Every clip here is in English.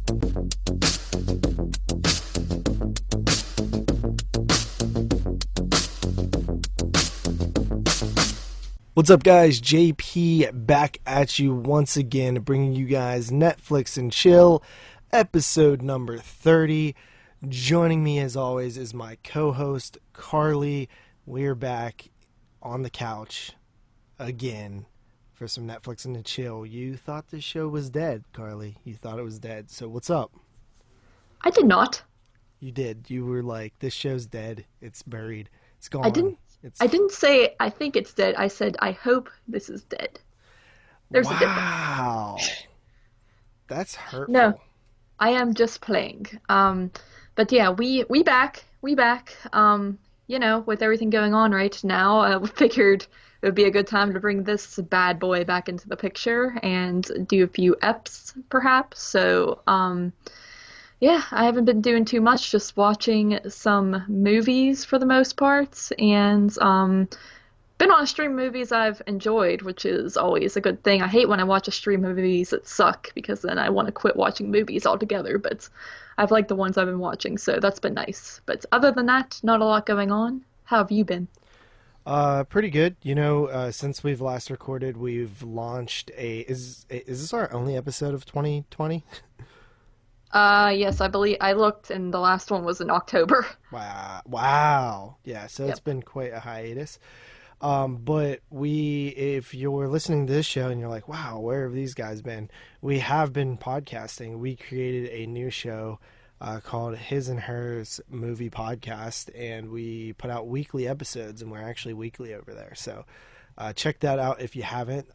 What's up, guys? JP back at you once again, bringing you guys Netflix and Chill, episode number 30. Joining me, as always, is my co-host, Carly. We're back on the couch again for some Netflix and Chill. You thought the show was dead, Carly. You thought it was dead. So what's up? I did not. You did. You were like, this show's dead. It's buried. It's I gone. didn't I didn't say I think it's dead. I said I hope this is dead. There's a difference. Wow. That's No, hurtful. I am just playing. But yeah, we back. We back. With everything going on right now, we figured it would be a good time to bring this bad boy back into the picture and do a few eps perhaps. So, yeah, I haven't been doing too much, just watching some movies for the most part, and been on a stream of movies I've enjoyed, which is always a good thing. I hate when I watch a stream of movies that suck because then I want to quit watching movies altogether, but I've liked the ones I've been watching, so that's been nice. But other than that, not a lot going on. How have you been? Pretty good. Since we've last recorded, we've launched is this our only episode of 2020? Yes, I believe I looked and the last one was in October. Wow. Wow. Yeah, so it's Yep. been quite a hiatus. But if you're listening to this show and you're like, wow, where have these guys been? We have been podcasting. We created a new show called His and Hers Movie Podcast, and we put out weekly episodes, and we're actually weekly over there. So check that out if you haven't.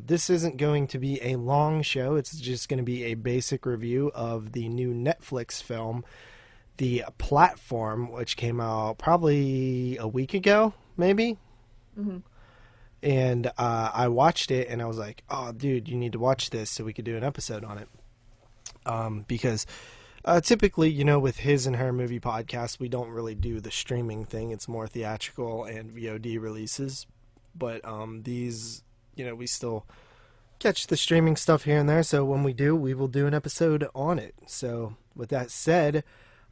This isn't going to be a long show. It's just going to be a basic review of the new Netflix film, The Platform, which came out probably a week ago, maybe. hmm And I watched it, and I was like, "Oh, dude, you need to watch this so we could do an episode on it." Because typically, with His and Her Movie Podcast, we don't really do the streaming thing. It's more theatrical and VOD releases. But these, we still catch the streaming stuff here and there. So when we do, we will do an episode on it. So with that said,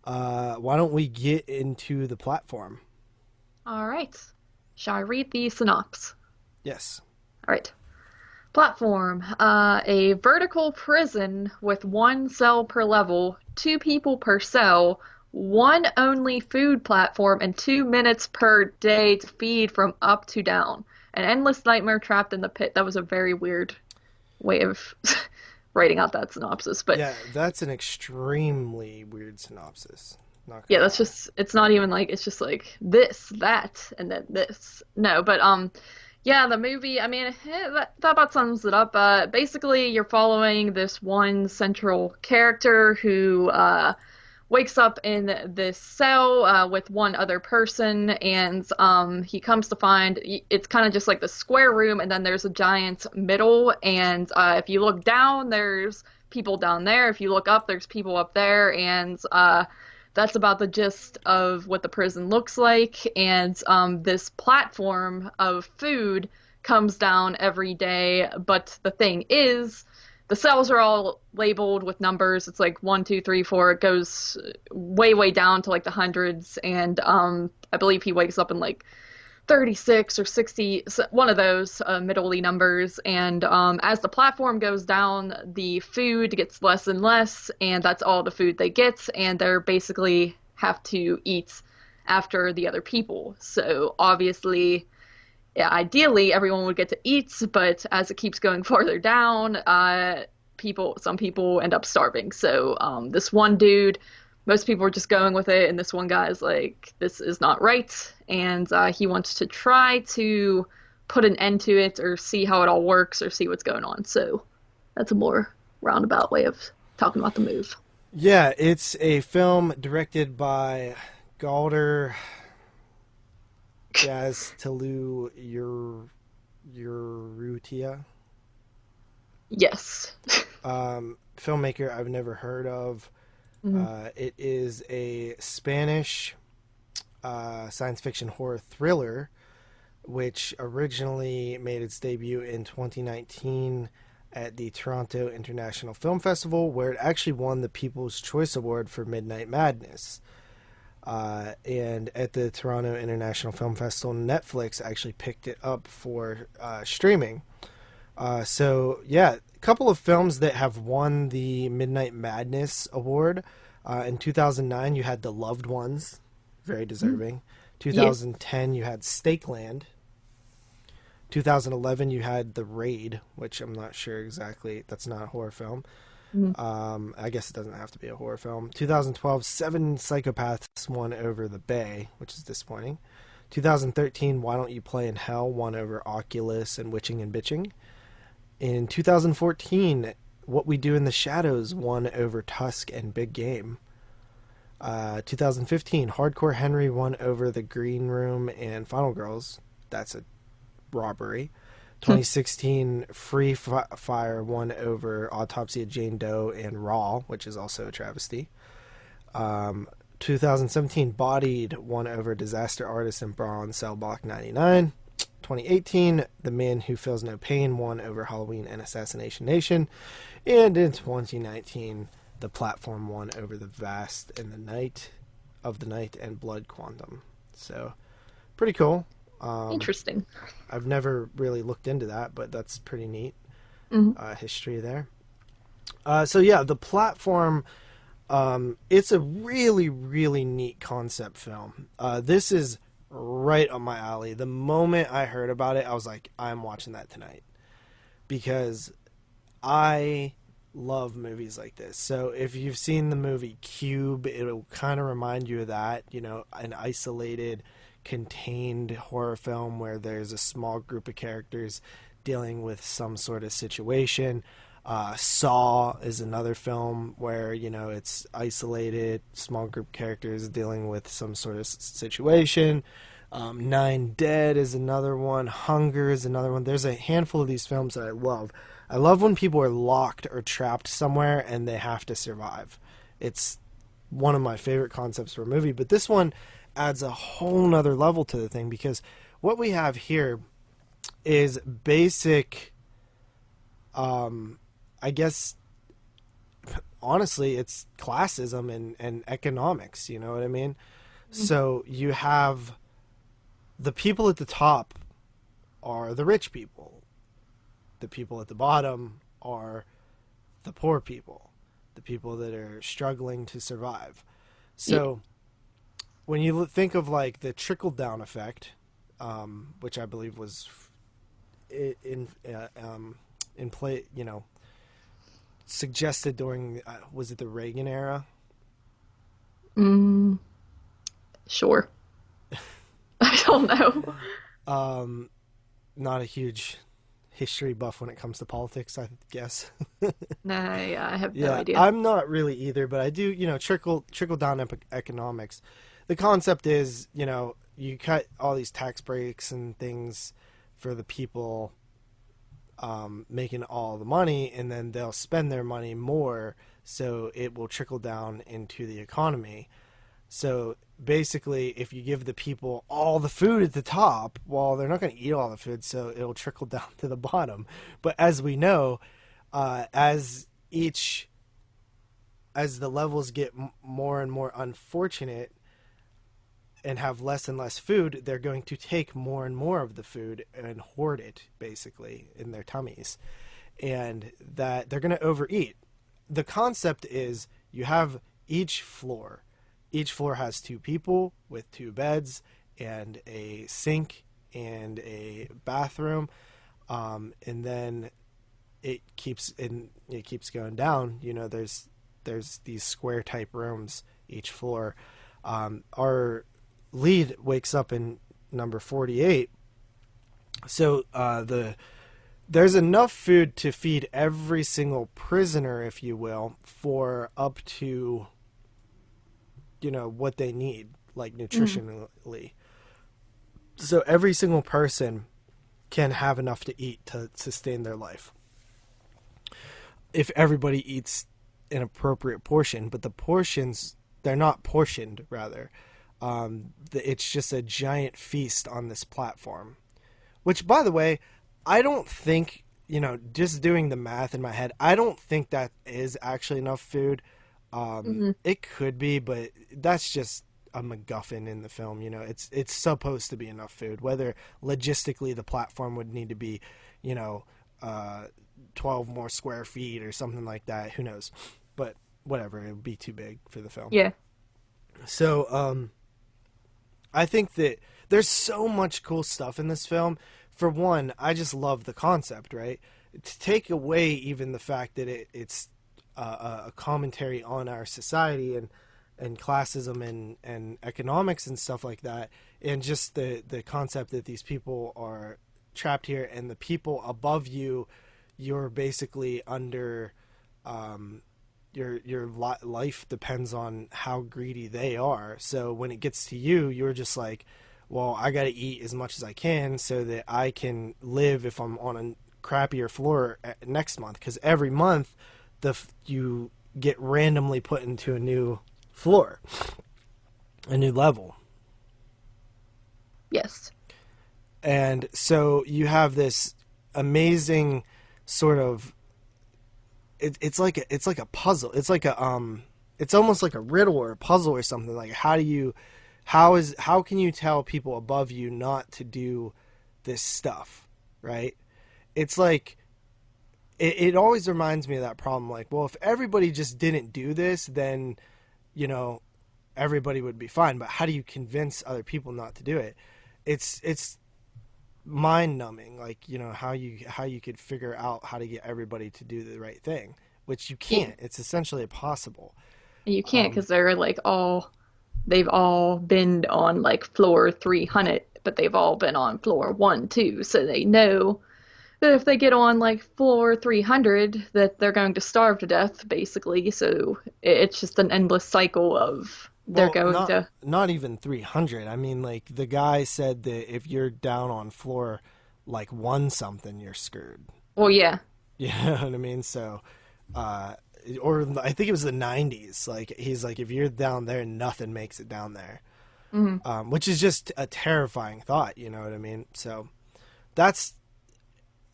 why don't we get into The Platform? All right. Shall I read the synopsis? Yes. All right. Platform. A vertical prison with one cell per level, two people per cell, one only food platform, and 2 minutes per day to feed from up to down. An endless nightmare trapped in the pit. That was a very weird way of writing out that synopsis, but Yeah, that's an extremely weird synopsis. Not yeah, gonna that's lie. just, it's not even like, it's just like this, that, and then this. No, but yeah, the movie, I mean, that about sums it up. Basically, you're following this one central character who wakes up in this cell with one other person, and he comes to find it's kind of just like the square room, and then there's a giant middle, and if you look down, there's people down there. If you look up, there's people up there, and that's about the gist of what the prison looks like. And this platform of food comes down every day. But the thing is, the cells are all labeled with numbers. It's like one, two, three, four. It goes way, way down to like the hundreds. And I believe he wakes up in like 36 or 60, one of those middle-y numbers. And as the platform goes down, the food gets less and less, and that's all the food they get, and they're basically have to eat after the other people. So obviously, yeah, ideally, everyone would get to eat, but as it keeps going farther down, some people end up starving. So this one dude, most people are just going with it, and this one guy is like, this is not right, and he wants to try to put an end to it or see how it all works or see what's going on. So that's a more roundabout way of talking about the move. Yeah, it's a film directed by Galder Gaztelu Urrutia. Yes. Filmmaker I've never heard of. Mhm. It is a Spanish science fiction horror thriller, which originally made its debut in 2019 at the Toronto International Film Festival, where it actually won the People's Choice Award for Midnight Madness. And at the Toronto International Film Festival, Netflix actually picked it up for streaming. So, yeah, a couple of films that have won the Midnight Madness Award. In 2009, you had The Loved Ones, very deserving. 2010, you had Stakeland. 2011, you had The Raid, which I'm not sure exactly. That's not a horror film. I guess it doesn't have to be a horror film. 2012, Seven Psychopaths won over The Bay, which is disappointing. 2013, Why Don't You Play in Hell won over Oculus and Witching and Bitching. In 2014, What We Do in the Shadows won over Tusk and Big Game. 2015, Hardcore Henry won over The Green Room and Final Girls. That's a robbery. 2016, Free Fire won over Autopsy of Jane Doe and Raw, which is also a travesty. 2017, Bodied won over Disaster Artist and Braun Cell Block 99. 2018, The Man Who Feels No Pain won over Halloween and Assassination Nation. And in 2019, The Platform won over The Vast and the Night of the Night and Blood Quantum. So, pretty cool. Interesting. I've never really looked into that, but that's pretty neat. History there. So yeah, The Platform, it's a really, really neat concept film. This is right up my alley. The moment I heard about it, I was like, I'm watching that tonight. Because I love movies like this. So if you've seen the movie Cube, it'll kind of remind you of that, you know, an isolated, contained horror film where there's a small group of characters dealing with some sort of situation. Saw is another film where, you know, it's isolated, small group of characters dealing with some sort of situation. Nine Dead is another one. Hunger is another one. There's a handful of these films that I love. I love when people are locked or trapped somewhere and they have to survive. It's one of my favorite concepts for a movie, but this one adds a whole nother level to the thing, because what we have here is basic, I guess, honestly, it's classism and economics, you know what I mean? So you have the people at the top are the rich people. The people at the bottom are the poor people, the people that are struggling to survive. So when you think of like the trickle down effect, which I believe was in play, you know, suggested during was it the Reagan era? Sure. I don't know. Not a huge history buff when it comes to politics, I guess. Nah, yeah, I have no idea. I'm not really either, but I do, you know, trickle down economics. The concept is, you know, you cut all these tax breaks and things for the people making all the money, and then they'll spend their money more, so it will trickle down into the economy. So basically, if you give the people all the food at the top, well, they're not going to eat all the food, so it'll trickle down to the bottom. But as we know, as the levels get more and more unfortunate and have less and less food, they're going to take more and more of the food and hoard it, basically, in their tummies. And that they're going to overeat. The concept is you have each floor. Each floor has two people with two beds and a sink and a bathroom. And then it keeps going down. You know, there's these square type rooms each floor. Our lead wakes up in number 48. So there's enough food to feed every single prisoner, if you will, for up to, you know, what they need, like nutritionally. So every single person can have enough to eat to sustain their life, if everybody eats an appropriate portion. But the portions, they're not portioned, rather. It's just a giant feast on this platform, which, by the way, I don't think just doing the math in my head, I don't think that is actually enough food. Hmm. It could be, but that's just a MacGuffin in the film. It's supposed to be enough food. Whether logistically the platform would need to be, you know, uh, 12 more square feet or something like that. Who knows? But whatever, it would be too big for the film. Yeah. So, I think that there's so much cool stuff in this film. For one, I just love the concept, right? To take away even the fact that it's a commentary on our society and classism and economics and stuff like that, and just the concept that these people are trapped here, and the people above you, you're basically under, life depends on how greedy they are. So when it gets to you, you're just like, well, I got to eat as much as I can so that I can live if I'm on a crappier floor next month. Because every month, you get randomly put into a new floor, a new level. Yes. And so you have this amazing sort of, it's like a puzzle. It's like it's almost like a riddle or a puzzle or something. Like how can you tell people above you not to do this stuff, right? It's like it always reminds me of that problem. Like, well, if everybody just didn't do this, then everybody would be fine. But how do you convince other people not to do it? It's mind numbing. Like, how you could figure out how to get everybody to do the right thing, which you can't. It's essentially impossible. And you can't Um, because they've all been on like floor 300, but they've all been on floor 1, 2, so they know that if they get on like floor 300 that they're going to starve to death basically. So it's just an endless cycle of they're well, going not to. not even 300. I mean, like the guy said that if you're down on floor like one something, you're screwed. Well, yeah. You know what I mean? So, uh, or I think it was the 90s. Like he's like, if you're down there, nothing makes it down there, Hmm. which is just a terrifying thought. You know what I mean? So that's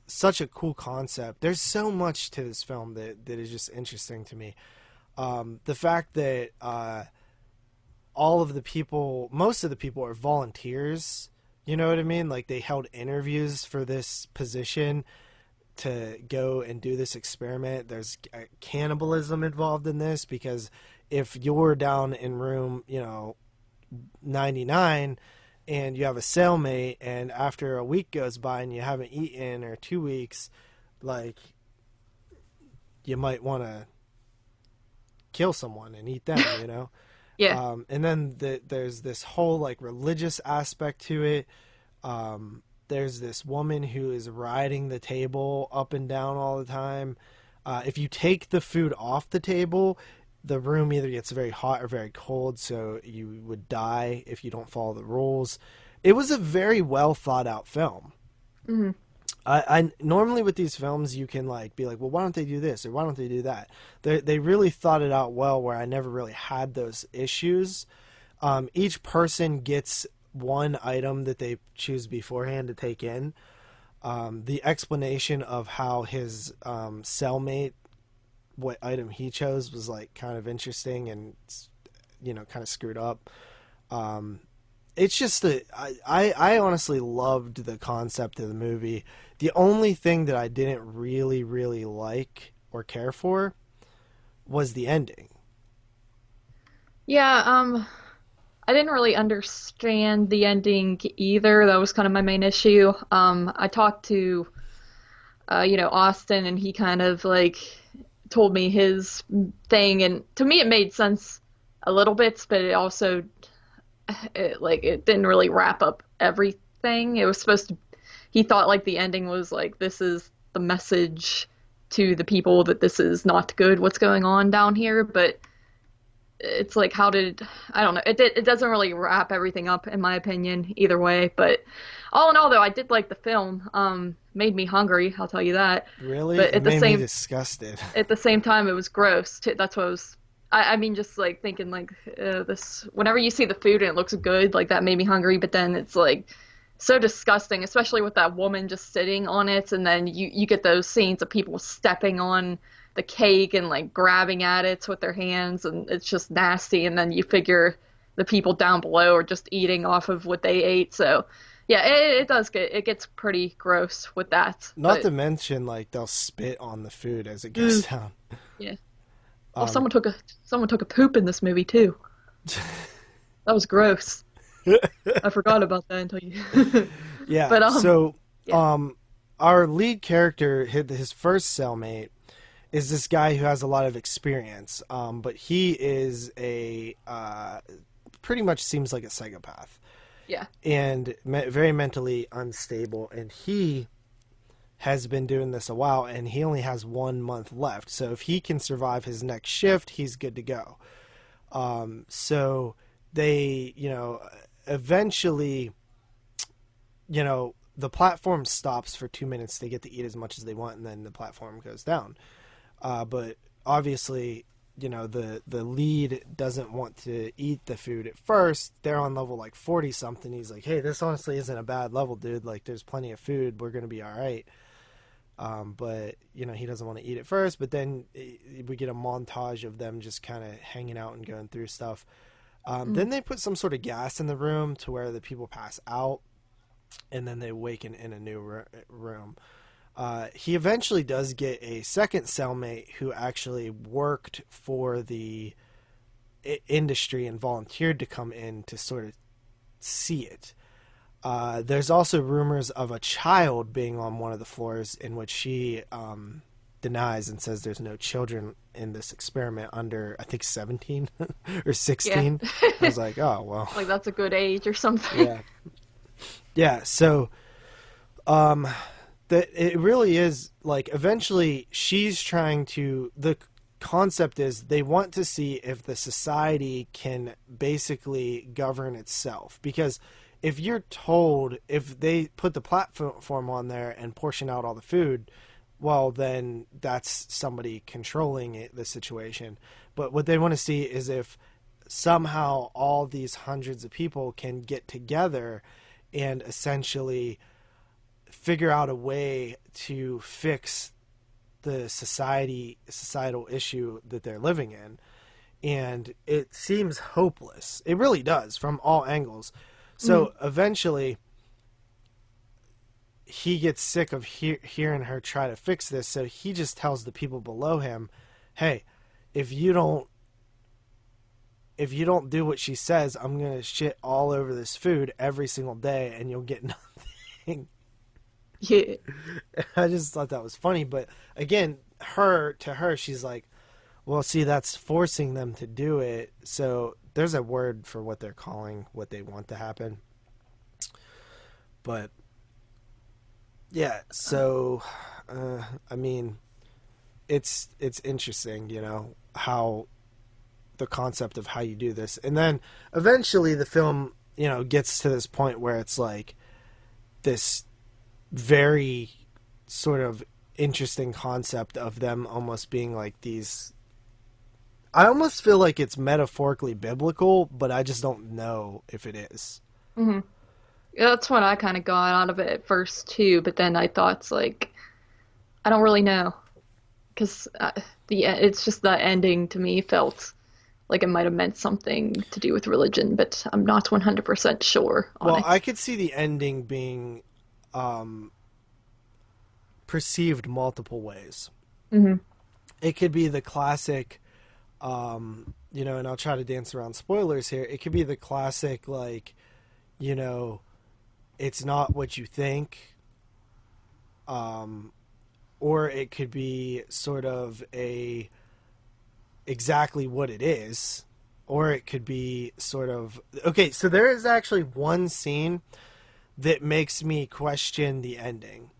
such a cool concept. There's so much to this film that is just interesting to me. The fact that most of the people are volunteers. You know what I mean? Like they held interviews for this position to go and do this experiment. There's cannibalism involved in this because if you're down in room, 99 and you have a cellmate and after a week goes by and you haven't eaten or 2 weeks, like you might want to kill someone and eat them, Yeah. And then there's this whole like religious aspect to it. There's this woman who is riding the table up and down all the time. If you take the food off the table, the room either gets very hot or very cold, so you would die if you don't follow the rules. It was a very well thought out film. Hmm. I normally with these films you can like be like, well, why don't they do this or why don't they do that? They really thought it out well, where I never really had those issues. Each person gets one item that they choose beforehand to take in. The explanation of how his cellmate, what item he chose, was like kind of interesting and kind of screwed up. It's just that I honestly loved the concept of the movie. The only thing that I didn't really, really like or care for was the ending. Yeah, I didn't really understand the ending either. That was kind of my main issue. I talked to Austin, and he kind of like told me his thing, and to me it made sense a little bit, but it didn't really wrap up everything. It was supposed to. He thought like the ending was like this is the message to the people that this is not good what's going on down here, but it's like I don't know, it doesn't really wrap everything up in my opinion either way. But all in all though, I did like the film. Made me hungry, I'll tell you that. Really, But it made me disgusted. at the same time it was gross too. That's what I was. I mean, just like thinking like this. Whenever you see the food and it looks good, like that made me hungry. But then it's like so disgusting, especially with that woman just sitting on it, and then you get those scenes of people stepping on the cake and like grabbing at it with their hands, and it's just nasty. And then you figure the people down below are just eating off of what they ate. So yeah, it does it gets pretty gross with that. Not But to mention, like, they'll spit on the food as it goes down. yeah. Well, Um, someone took a poop in this movie too. That was gross. I forgot about that until you. yeah. But So, yeah. our lead character, his first cellmate, is this guy who has a lot of experience. But he is pretty much seems like a psychopath Yeah. and very mentally unstable. And he has been doing this a while, and he only has 1 month left. So if he can survive his next shift, he's good to go. So they, eventually, the platform stops for 2 minutes. They get to eat as much as they want, and then the platform goes down. But obviously, the lead doesn't want to eat the food at first. They're on level like 40 something. He's like, hey, this honestly isn't a bad level, dude. Like, there's plenty of food. We're going to be all right. But he doesn't want to eat it first. But then we get a montage of them just kind of hanging out and going through stuff. Then they put some sort of gas in the room to where the people pass out, and then they waken in a new room. He eventually does get a second cellmate who actually worked for the industry and volunteered to come in to sort of see it. There's also rumors of a child being on one of the floors, in which she denies and says there's no children in this experiment under, I think, 17 or 16. Yeah. I was like, oh, well. Like that's a good age or something. Yeah. Yeah, so that it really is, like, eventually she's trying to, the concept is they want to see if the society can basically govern itself, because if you're told, if they put the platform on there and portion out all the food, well, then that's somebody controlling the situation. But what they want to see is if somehow all these hundreds of people can get together and essentially figure out a way to fix the societal issue that they're living in. And it seems hopeless. It really does, from all angles. So eventually he gets sick of hearing her try to fix this, so he just tells the people below him, hey, if you don't do what she says, I'm going to shit all over this food every single day and you'll get nothing. Yeah. I just thought that was funny. But again, to her, she's like, well, see, that's forcing them to do it. So there's a word for what they're calling what they want to happen. But yeah, so I mean, it's interesting, how the concept of how you do this. And then eventually the film, gets to this point where it's like this very sort of interesting concept of them almost being like these, I almost feel like it's metaphorically biblical, but I just don't know if it is. hmm Yeah, that's what I kind of got out of it at first too, but then I thought it's like I don't really know because it's just the ending to me felt like it might have meant something to do with religion, but I'm not 100% sure on Well, it. I could see the ending being perceived multiple ways. hmm It could be the classic, and I'll try to dance around spoilers here. It could be the classic, like, it's not what you think. Or it could be sort of exactly what it is. Or it could be sort of, okay, so there is actually one scene that makes me question the ending.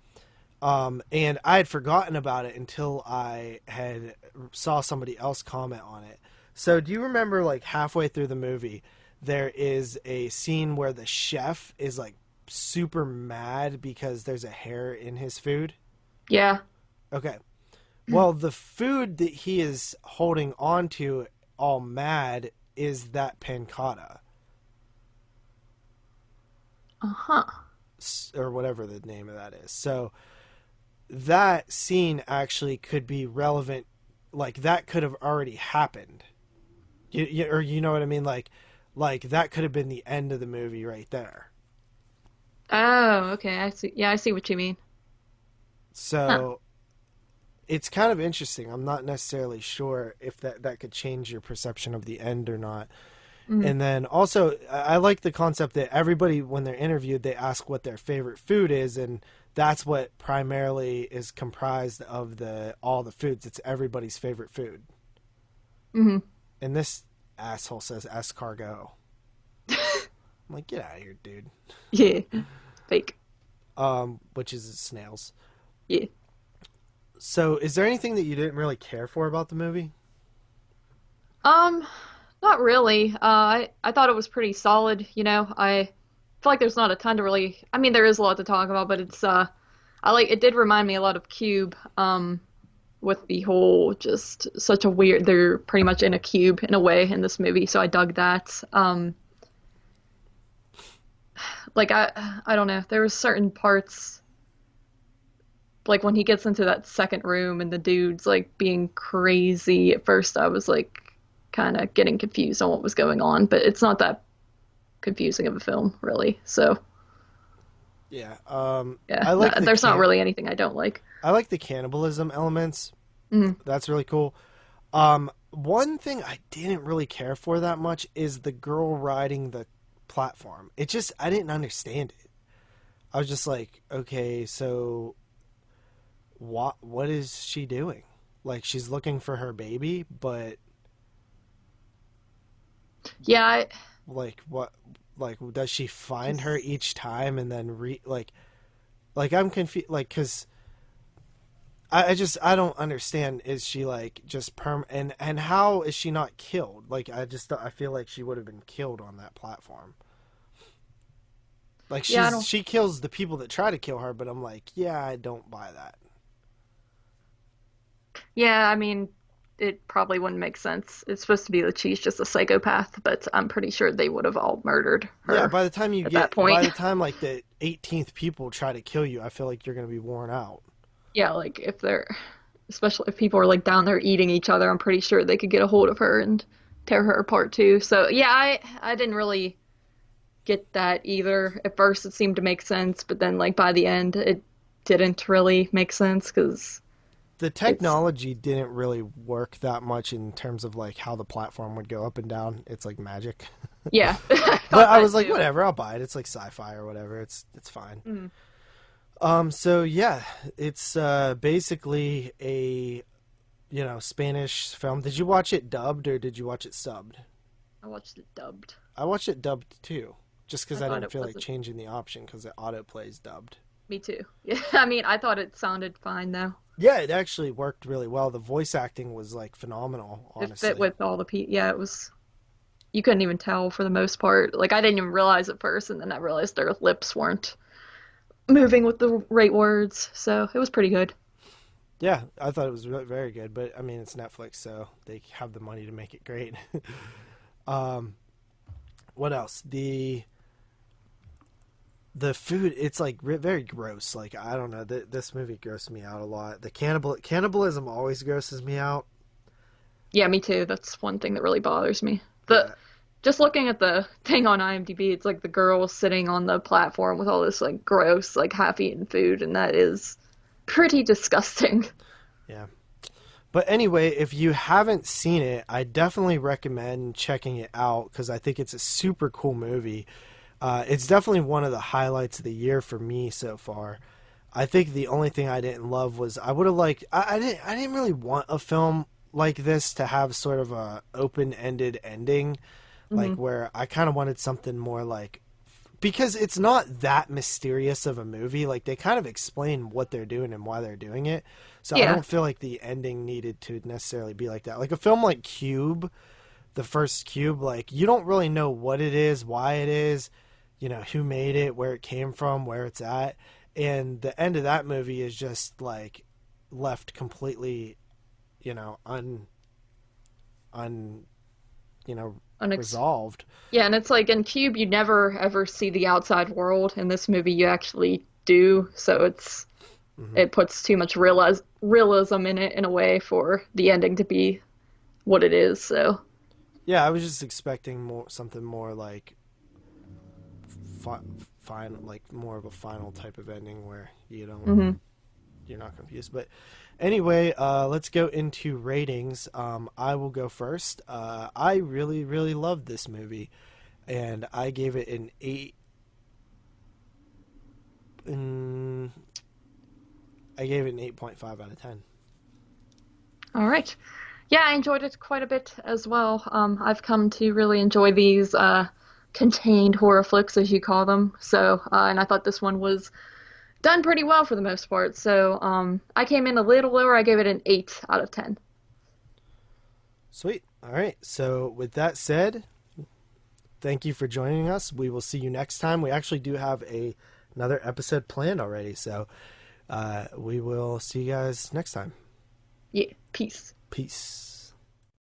And I had forgotten about it until I had saw somebody else comment on it. So do you remember, like, halfway through the movie, there is a scene where the chef is like super mad because there's a hair in his food? Yeah. Okay. Well, the food that he is holding on to all mad is that panna cotta. Uh-huh. or whatever the name of that is. So that scene actually could be relevant, like that could have already happened. Or you know what I mean, like that could have been the end of the movie right there. Oh, okay. I see. Yeah, I see what you mean. Huh. So it's kind of interesting. I'm not necessarily sure if that could change your perception of the end or not. Mhm. And then also, I like the concept that everybody, when they're interviewed, they ask what their favorite food is, and that's what primarily is comprised of all the foods. It's everybody's favorite food. Mhm. And this asshole says escargot. I'm like, get out of here, dude. Yeah. Fake. Which is snails. Yeah. So, is there anything that you didn't really care for about the movie? Um, Not really. I thought it was pretty solid, you know. I feel like there's not a ton to really. I mean, there is a lot to talk about, but it's I like it did remind me a lot of Cube. With the whole just such a weird. They're pretty much in a cube in a way in this movie, so I dug that. Like I don't know. There were certain parts like when he gets into that second room and the dude's like being crazy. At first, I was like kind of getting confused on what was going on, but it's not that confusing of a film, really. So, Yeah. yeah, I like there's not really anything I don't like. I like the cannibalism elements. Mm. That's really cool. One thing I didn't really care for that much is the girl riding the platform. It just I didn't understand it. I was just like, okay, so what is she doing? Like she's looking for her baby, but Yeah, like what like does she find her just each time and then like I'm confused like cuz I just I don't understand. Is she like just and how is she not killed? Like I feel like she would have been killed on that platform. Like yeah, I don't. she kills the people that try to kill her, but I'm like, yeah, I don't buy that. Yeah, I mean, it probably wouldn't make sense. It's supposed to be that she's just a psychopath, but I'm pretty sure they would have all murdered Yeah, her at that by point. the time like the 18th people try to kill you, I feel like you're gonna be worn out. Yeah, like if they're, especially if people are like down there eating each other, I'm pretty sure they could get a hold of her and tear her apart too. So yeah, I didn't really get that either. At first, it seemed to make sense, but then like by the end, it didn't really make sense because The it's technology didn't really work that much in terms of like how the platform would go up and down. It's like magic. yeah, I But thought I that was like, too. whatever, I'll buy it. It's like sci-fi or whatever. It's fine. Mm. So yeah, it's basically a Spanish film. Did you watch it dubbed or did you watch it subbed? I watched it dubbed. I watched it dubbed too, just I because I thought didn't it feel like wasn't. changing the option because it auto plays dubbed. Me too. Yeah, I mean, I thought it sounded fine though. Yeah, it actually worked really well. The voice acting was like phenomenal, It fit honestly. with all the people. Yeah, it was. You couldn't even tell for the most part. Like I didn't even realize at first, and then I realized their lips weren't moving with the right words. So it was pretty good. Yeah, I thought it was very good, but I mean, it's Netflix, so they have the money to make it great. um, what else? The food, it's like very gross. Like I don't know, this movie grossed me out a lot. The cannibalism always grosses me out. Yeah, me too. That's one thing that really bothers me. The Yeah, Just looking at the thing on IMDb, it's like the girl sitting on the platform with all this like gross, like half-eaten food, and that is pretty disgusting. yeah. But anyway, if you haven't seen it, I definitely recommend checking it out because I think it's a super cool movie. It's definitely one of the highlights of the year for me so far. I think the only thing I didn't love was I would have liked I didn't really want a film like this to have sort of a open-ended ending, like Hmm. where I kind of wanted something more like because it's not that mysterious of a movie. Like they kind of explain what they're doing and why they're doing it. So I Yeah. don't feel like the ending needed to necessarily be like that. Like a film like Cube, the first Cube, like you don't really know what it is, why it is, who made it, where it came from, where it's at. And the end of that movie is just like left completely, you know, un Unex resolved. Yeah, and it's like in Cube, you never ever see the outside world. In this movie, you actually do. So Hmm. it puts too much realism in it in a way for the ending to be what it is. So Yeah, I was just expecting something more like fi- final, like more of a final type of ending where hmm you're not confused. But anyway, let's go into ratings. I will go first. I really, really loved this movie, and I gave it an 8. Mm, I gave it an 8.5 out of 10. all right. Yeah, I enjoyed it quite a bit as well. I've come to really enjoy these contained horror flicks, as you call them. So, and I thought this one was done pretty well for the most part. So, I came in a little lower. I gave it an 8 out of 10. Sweet. All right. So with that said, thank you for joining us. We will see you next time. We actually do have another episode planned already, so we will see you guys next time. Yeah, peace. Peace.